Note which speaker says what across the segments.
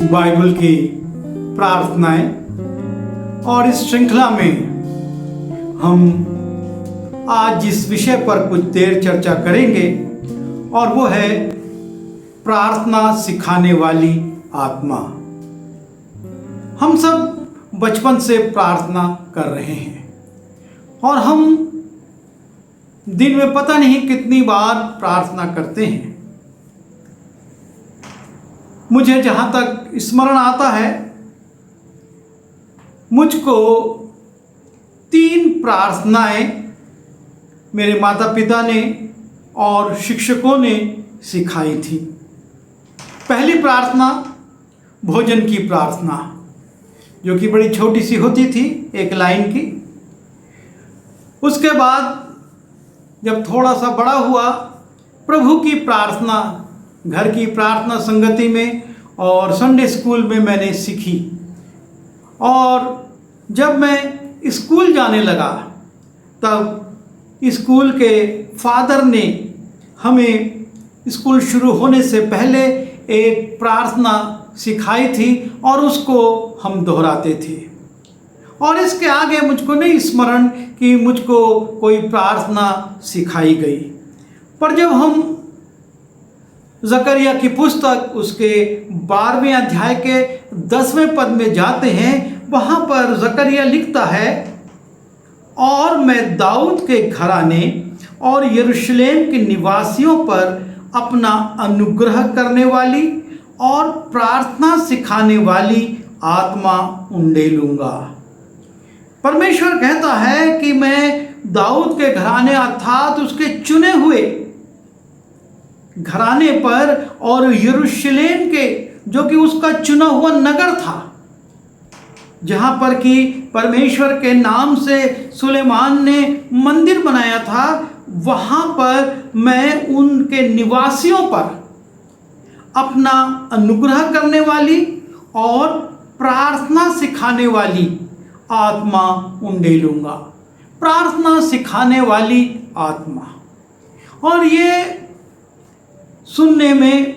Speaker 1: Bible की प्रार्थनाएं। और इस श्रृंखला में हम आज जिस विषय पर कुछ देर चर्चा करेंगे और वो है प्रार्थना सिखाने वाली आत्मा। हम सब बचपन से प्रार्थना कर रहे हैं और हम दिन में पता नहीं कितनी बार प्रार्थना करते हैं। मुझे जहाँ तक स्मरण आता है, मुझको 3 प्रार्थनाएं मेरे माता पिता ने और शिक्षकों ने सिखाई थी। पहली प्रार्थना भोजन की प्रार्थना, जो कि बड़ी छोटी सी होती थी, एक लाइन की। उसके बाद जब थोड़ा सा बड़ा हुआ, प्रभु की प्रार्थना घर की प्रार्थना संगति में और संडे स्कूल में मैंने सीखी। और जब मैं स्कूल जाने लगा तब स्कूल के फादर ने हमें स्कूल शुरू होने से पहले एक प्रार्थना सिखाई थी और उसको हम दोहराते थे। और इसके आगे मुझको नहीं स्मरण कि मुझको कोई प्रार्थना सिखाई गई। पर जब हम जकरिया की पुस्तक उसके 12वें अध्याय के 10वें पद में जाते हैं, वहाँ पर जकरिया लिखता है, और मैं दाऊद के घराने और यरूशलेम के निवासियों पर अपना अनुग्रह करने वाली और प्रार्थना सिखाने वाली आत्मा उंडेलूंगा। परमेश्वर कहता है कि मैं दाऊद के घराने अर्थात उसके चुने हुए घराने पर और यरूशलेम के, जो कि उसका चुना हुआ नगर था, जहां पर कि परमेश्वर के नाम से सुलेमान ने मंदिर बनाया था, वहां पर मैं उनके निवासियों पर अपना अनुग्रह करने वाली और प्रार्थना सिखाने वाली आत्मा उंडेलूंगा। प्रार्थना सिखाने वाली आत्मा। और ये सुनने में,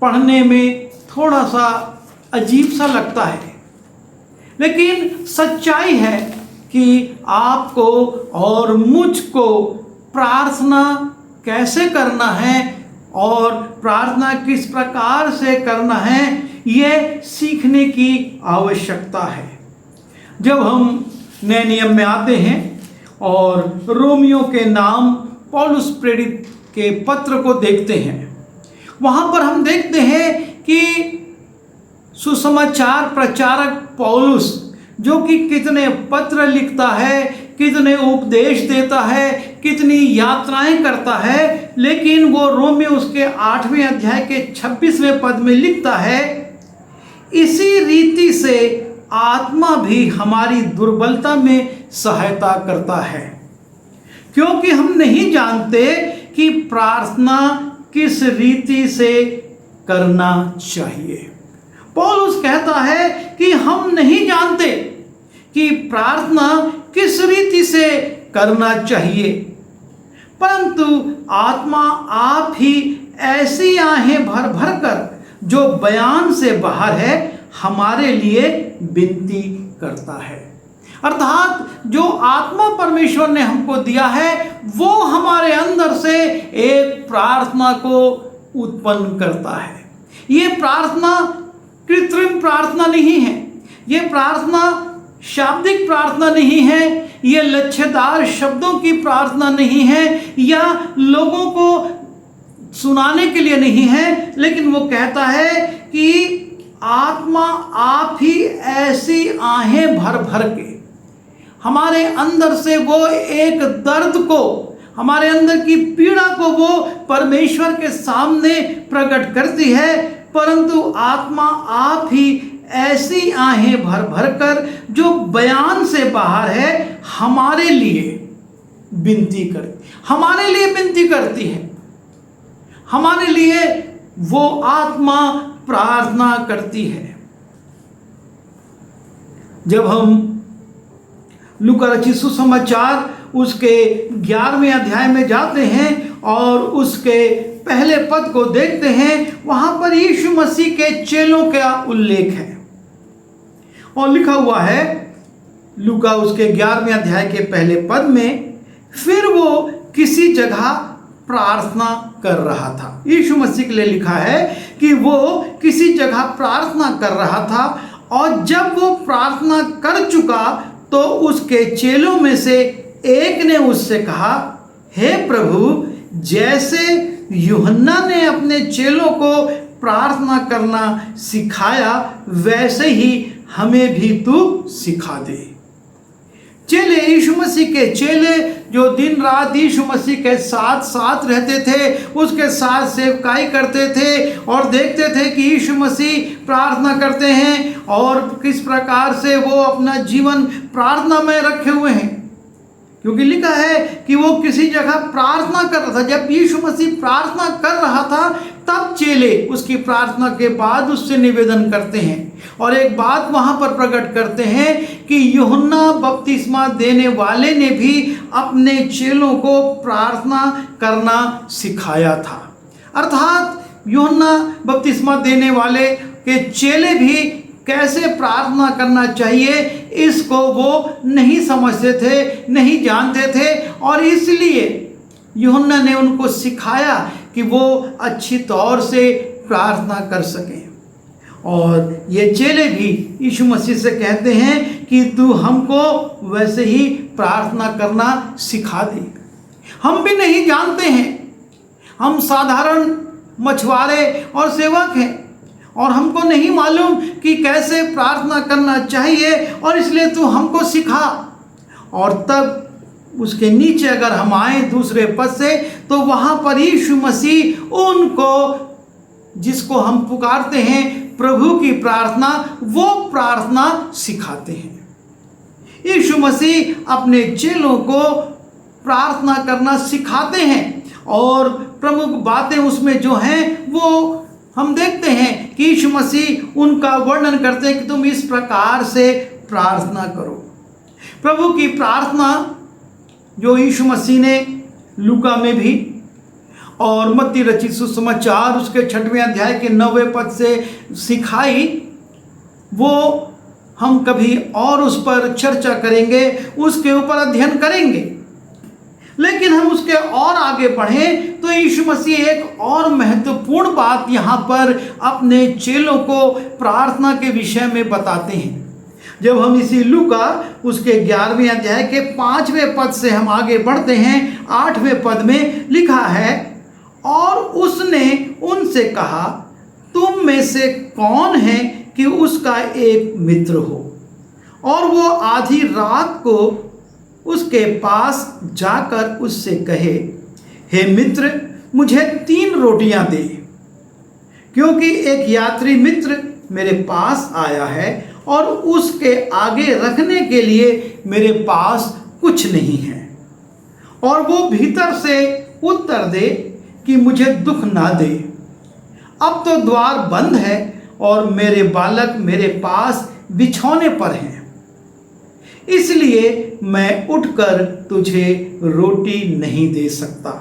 Speaker 1: पढ़ने में थोड़ा सा अजीब सा लगता है, लेकिन सच्चाई है कि आपको और मुझको प्रार्थना कैसे करना है और प्रार्थना किस प्रकार से करना है, ये सीखने की आवश्यकता है। जब हम नए नियम में आते हैं और रोमियो के नाम पौलुस प्रेरित के पत्र को देखते हैं, वहाँ पर हम देखते हैं कि सुसमाचार प्रचारक पौलुस, जो कि कितने पत्र लिखता है, कितने उपदेश देता है, कितनी यात्राएं करता है, लेकिन वो रोमियो उसके 8वें अध्याय के 26वें पद में लिखता है, इसी रीति से आत्मा भी हमारी दुर्बलता में सहायता करता है, क्योंकि हम नहीं जानते कि प्रार्थना किस रीति से करना चाहिए। पौलुस कहता है कि हम नहीं जानते कि प्रार्थना किस रीति से करना चाहिए, परंतु आत्मा आप ही ऐसी आहें भर भर कर, जो बयान से बाहर है, हमारे लिए विनती करता है। अर्थात जो आत्मा परमेश्वर ने हमको दिया है, वो हमारे अंदर से एक प्रार्थना को उत्पन्न करता है। ये प्रार्थना कृत्रिम प्रार्थना नहीं है, ये प्रार्थना शाब्दिक प्रार्थना नहीं है, ये लच्छेदार शब्दों की प्रार्थना नहीं है या लोगों को सुनाने के लिए नहीं है, लेकिन वो कहता है कि आत्मा आप ही ऐसी आहें भर भर के हमारे अंदर से वो एक दर्द को, हमारे अंदर की पीड़ा को वो परमेश्वर के सामने प्रकट करती है, परंतु आत्मा आप ही ऐसी आहें भर भर कर, जो बयान से बाहर है, हमारे लिए विनती करती, हमारे लिए विनती करती है, हमारे लिए वो आत्मा प्रार्थना करती है। जब हम लूका रचित सुसमाचार उसके 11वें अध्याय में जाते हैं और उसके पहले पद को देखते हैं, वहां पर यीशु मसीह के चेलों का उल्लेख है और लिखा हुआ है लूका उसके 11वें अध्याय के पहले पद में, फिर वो किसी जगह प्रार्थना कर रहा था। यीशु मसीह के लिए लिखा है कि वो किसी जगह प्रार्थना कर रहा था और जब वो प्रार्थना कर चुका तो उसके चेलों में से एक ने उससे कहा, हे प्रभु, जैसे यूहन्ना ने अपने चेलों को प्रार्थना करना सिखाया वैसे ही हमें भी तू सिखा दे। चेले, यीशु मसीह के चेले जो दिन रात यीशु मसीह के साथ साथ रहते थे, उसके साथ सेवकाई करते थे और देखते थे कि यीशु मसीह प्रार्थना करते हैं और किस प्रकार से वो अपना जीवन प्रार्थना में रखे हुए हैं, क्योंकि लिखा है कि वो किसी जगह प्रार्थना कर रहा था। जब यीशु मसीह प्रार्थना कर रहा था तब चेले उसकी प्रार्थना के बाद उससे निवेदन करते हैं और एक बात वहां पर प्रकट करते हैं कि यूहन्ना बपतिस्मा देने वाले ने भी अपने चेलों को प्रार्थना करना सिखाया था। अर्थात यूहन्ना बपतिस्मा देने वाले के चेले भी कैसे प्रार्थना करना चाहिए इसको वो नहीं समझते थे, नहीं जानते थे और इसलिए यूहन्ना ने उनको सिखाया कि वो अच्छी तौर से प्रार्थना कर सकें। और ये चेले भी यीशु मसीह से कहते हैं कि तू हमको वैसे ही प्रार्थना करना सिखा दे। हम भी नहीं जानते हैं, हम साधारण मछुआरे और सेवक हैं और हमको नहीं मालूम कि कैसे प्रार्थना करना चाहिए और इसलिए तू हमको सिखा। और तब उसके नीचे अगर हम आए दूसरे पद से तो वहाँ पर यीशु मसीह उनको, जिसको हम पुकारते हैं प्रभु की प्रार्थना, वो प्रार्थना सिखाते हैं। यीशु मसीह अपने चेलों को प्रार्थना करना सिखाते हैं और प्रमुख बातें उसमें जो हैं वो हम देखते हैं कि यीशु मसीह उनका वर्णन करते हैं कि तुम इस प्रकार से प्रार्थना करो। प्रभु की प्रार्थना जो यीशु मसीह ने लूका में भी और मत्ती रचित सुसमाचार उसके 6वें अध्याय के 9वें पद से सिखाई, वो हम कभी और उस पर चर्चा करेंगे, उसके ऊपर अध्ययन करेंगे। लेकिन हम उसके और आगे बढ़ें तो यीशु मसीह एक और महत्वपूर्ण बात यहाँ पर अपने चेलों को प्रार्थना के विषय में बताते हैं। जब हम इसी लूका उसके 11वें अध्याय के 5वें पद से हम आगे बढ़ते हैं, 8वें पद में लिखा है, और उसने उनसे कहा, तुम में से कौन है कि उसका एक मित्र हो और वो आधी रात को उसके पास जाकर उससे कहे, हे मित्र, मुझे 3 रोटियां दे, क्योंकि एक यात्री मित्र मेरे पास आया है और उसके आगे रखने के लिए मेरे पास कुछ नहीं है। और वो भीतर से उत्तर दे कि मुझे दुख ना दे, अब तो द्वार बंद है और मेरे बालक मेरे पास बिछौने पर हैं, इसलिए मैं उठकर तुझे रोटी नहीं दे सकता।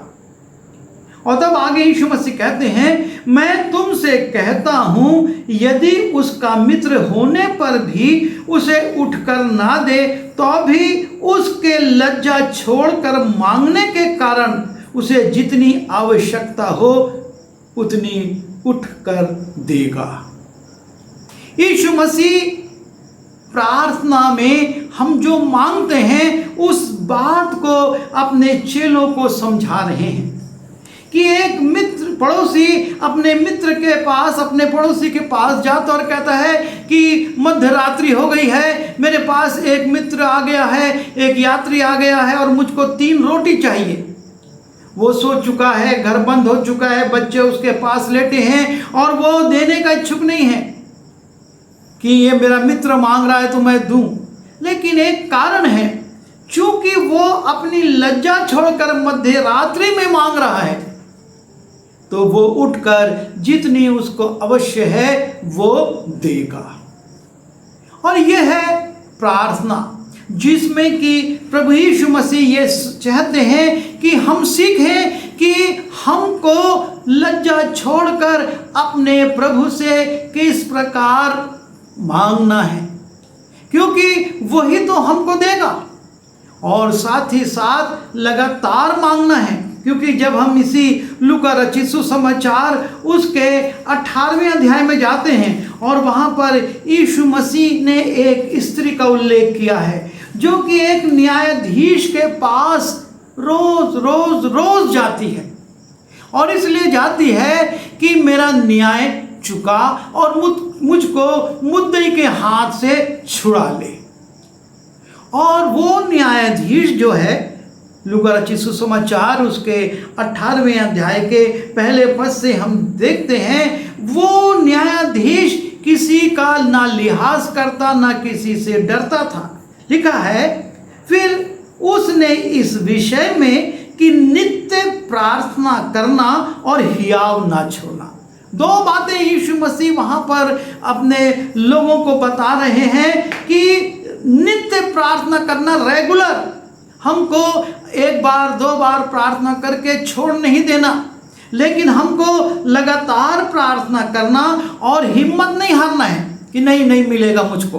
Speaker 1: और तब आगे यीशु मसीह कहते हैं, मैं तुमसे कहता हूं, यदि उसका मित्र होने पर भी उसे उठकर ना दे तो भी उसके लज्जा छोड़कर मांगने के कारण उसे जितनी आवश्यकता हो उतनी उठकर देगा। यीशु मसीह प्रार्थना में हम जो मांगते हैं उस बात को अपने चेलों को समझा रहे हैं कि एक मित्र, पड़ोसी अपने मित्र के पास, अपने पड़ोसी के पास जाता और कहता है कि मध्य रात्रि हो गई है, मेरे पास एक मित्र आ गया है, एक यात्री आ गया है और मुझको 3 रोटी चाहिए। वो सो चुका है, घर बंद हो चुका है, बच्चे उसके पास लेटे हैं और वो देने का इच्छुक नहीं है कि ये मेरा मित्र मांग रहा है तो मैं दूं। लेकिन एक कारण है, चूंकि वो अपनी लज्जा छोड़कर मध्य रात्रि में मांग रहा है तो वो उठकर जितनी उसको अवश्य है वो देगा। और यह है प्रार्थना, जिसमें कि प्रभु यीशु मसीह ये चाहते हैं कि हम सीखें कि हमको लज्जा छोड़कर अपने प्रभु से किस प्रकार मांगना है, क्योंकि वही तो हमको देगा। और साथ ही साथ लगातार मांगना है, क्योंकि जब हम इसी लूका रचित सुसमाचार उसके 18वें अध्याय में जाते हैं और वहाँ पर यीशु मसीह ने एक स्त्री का उल्लेख किया है जो कि एक न्यायाधीश के पास रोज रोज रोज जाती है, और इसलिए जाती है कि मेरा न्याय चुका और मुझको मुद्दई के हाथ से छुड़ा ले। और वो न्यायाधीश जो है, लूका रचित सुसमाचार उसके 18वें अध्याय के पहले पद से हम देखते हैं, वो न्यायाधीश किसी का ना लिहाज करता ना किसी से डरता था। लिखा है, फिर उसने इस विषय में कि नित्य प्रार्थना करना और हियाव ना छोड़ना। दो बातें यीशु मसीह वहां पर अपने लोगों को बता रहे हैं कि नित्य प्रार्थना करना, रेगुलर, हमको एक बार दो बार प्रार्थना करके छोड़ नहीं देना, लेकिन हमको लगातार प्रार्थना करना और हिम्मत नहीं हारना है कि नहीं मिलेगा मुझको।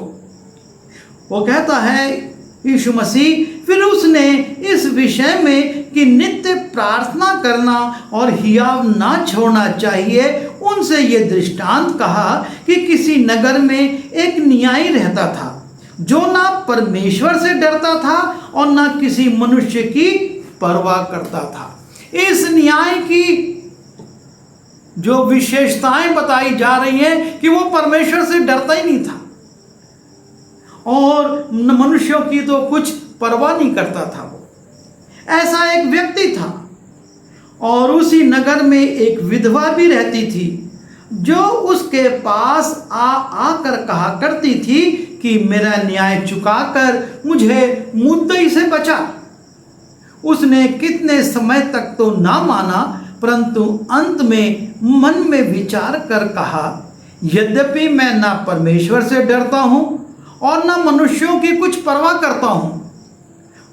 Speaker 1: वो कहता है यीशु मसीह, फिर उसने इस विषय में कि नित्य प्रार्थना करना और हियाव ना छोड़ना चाहिए, उनसे ये दृष्टांत कहा कि किसी नगर में एक न्यायी रहता था जो ना परमेश्वर से डरता था और ना किसी मनुष्य की परवाह करता था। इस न्याय की जो विशेषताएं बताई जा रही हैं कि वो परमेश्वर से डरता ही नहीं था और मनुष्यों की तो कुछ परवाह नहीं करता था। वो ऐसा एक व्यक्ति था, और उसी नगर में एक विधवा भी रहती थी जो उसके पास आकर कहा करती थी कि मेरा न्याय चुकाकर मुझे मुद्दई से बचा। उसने कितने समय तक तो ना माना, परंतु अंत में मन में विचार कर कहा, यद्यपि मैं ना परमेश्वर से डरता हूँ और ना मनुष्यों की कुछ परवाह करता हूँ,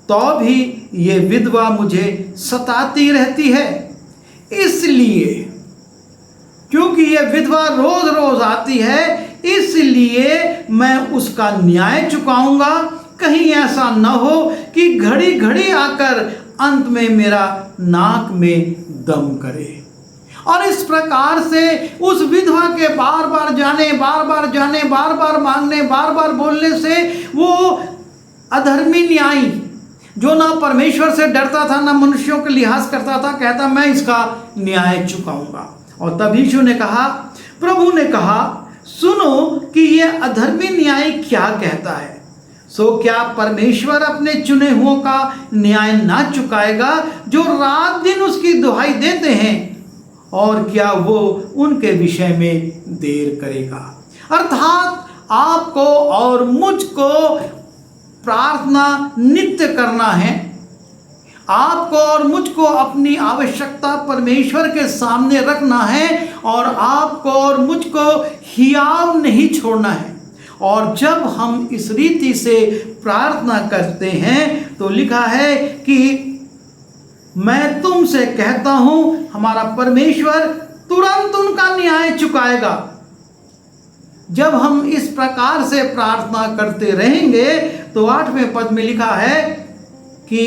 Speaker 1: तो भी ये विधवा मुझे सताती रहती है। इसलिए क्योंकि ये विधवा रोज रोज आती है, इसलिए मैं उसका न्याय चुकाऊंगा। कहीं ऐसा न हो कि घड़ी घड़ी आकर अंत में मेरा नाक में दम करे। और इस प्रकार से उस विधवा के बार बार जाने, बार बार मांगने, बार बार बोलने से वो अधर्मी न्यायी जो ना परमेश्वर से डरता था ना मनुष्यों के लिहाज करता था, कहता मैं इसका न्याय चुकाऊंगा। और तब यीशु ने कहा, प्रभु ने कहा, सुनो कि यह अधर्मी न्यायी क्या कहता है। सो क्या परमेश्वर अपने चुने हुओं का न्याय ना चुकाएगा जो रात दिन उसकी दुहाई देते हैं, और क्या वो उनके विषय में देर करेगा। अर्थात आपको और मुझको प्रार्थना नित्य करना है। आपको और मुझको अपनी आवश्यकता परमेश्वर के सामने रखना है, और आपको और मुझको हियाव नहीं छोड़ना है। और जब हम इस रीति से प्रार्थना करते हैं तो लिखा है कि मैं तुमसे कहता हूं, हमारा परमेश्वर तुरंत उनका न्याय चुकाएगा। जब हम इस प्रकार से प्रार्थना करते रहेंगे तो 8वें पद में लिखा है कि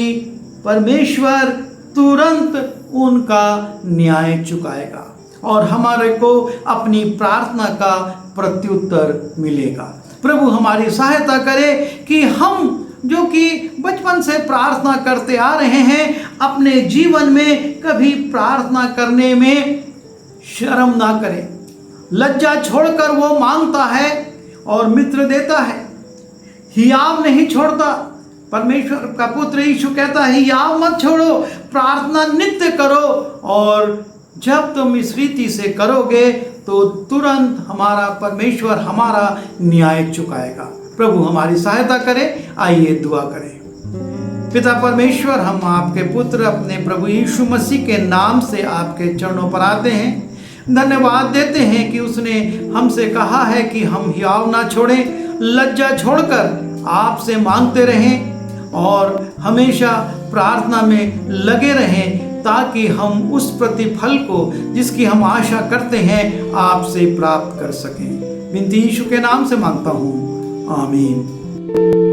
Speaker 1: परमेश्वर तुरंत उनका न्याय चुकाएगा और हमारे को अपनी प्रार्थना का प्रत्युत्तर मिलेगा। प्रभु हमारी सहायता करे कि हम जो कि बचपन से प्रार्थना करते आ रहे हैं, अपने जीवन में कभी प्रार्थना करने में शर्म ना करें। लज्जा छोड़कर वो मांगता है और मित्र देता है, हियाव नहीं छोड़ता। परमेश्वर का पुत्र यीशु कहता है, हियाव मत छोड़ो, प्रार्थना नित्य करो, और जब तुम इस रीति से करोगे तो तुरंत हमारा परमेश्वर हमारा न्याय चुकाएगा। प्रभु हमारी सहायता करे। आइए दुआ करें। पिता परमेश्वर, हम आपके पुत्र अपने प्रभु यीशु मसीह के नाम से आपके चरणों पर आते हैं। धन्यवाद देते हैं कि उसने हमसे कहा है कि हम हियाव ना छोड़ें, लज्जा छोड़कर आपसे मांगते रहें और हमेशा प्रार्थना में लगे रहें, ताकि हम उस प्रतिफल को जिसकी हम आशा करते हैं आपसे प्राप्त कर सकें। विनती यीशु के नाम से मांगता हूँ, आमीन।